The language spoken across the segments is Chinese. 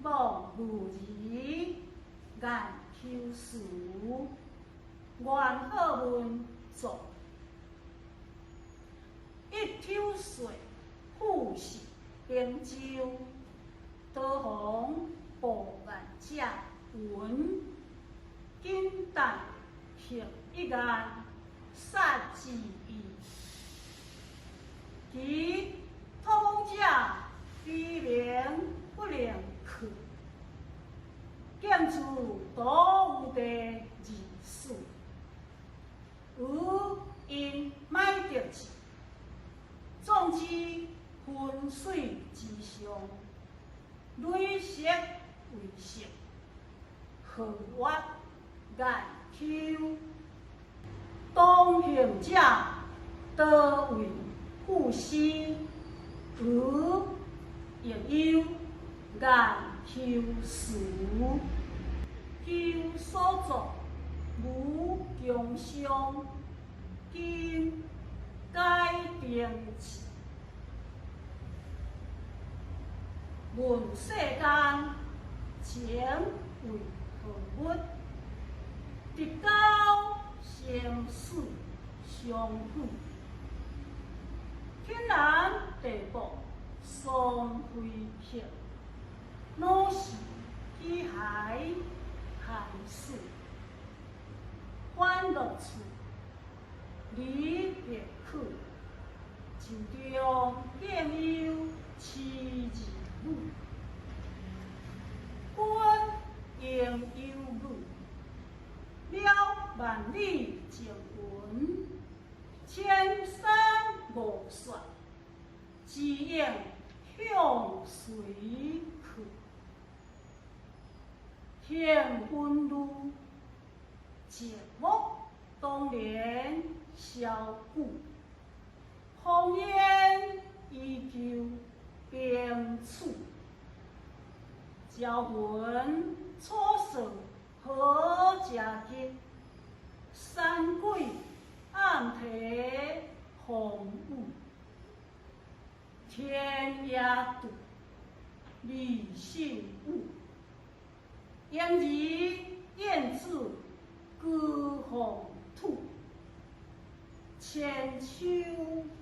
望如仪，眼求事，愿好运作。一抽水，富士并州，多逢报万者文。今旦凭一眼，杀之意。其通者非能不能去，见诸多有地二数，如因买得之，纵之昏水之上，累色为色，何曰眼丘？当行者多为护师，如亦有眼丘事，丘所作无强相，今改定之。问世间情为何物？直到生死相许，天然地薄，双飞魄，哪是机海寒水？欢乐处，离别去，就中见忧痴儿女。本应忧女，了万里情云，千山无说，只应向谁去？天温路，寂寞当年萧古，烽烟依旧边处。朝闻初识何家吉，山鬼暗提红雾。天涯渡，离心雾。应疑燕子歌鸿吐，千秋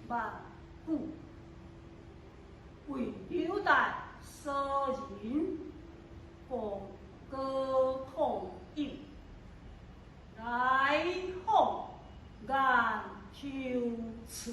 万古。为留待所人，共歌痛饮，来访眼秋处。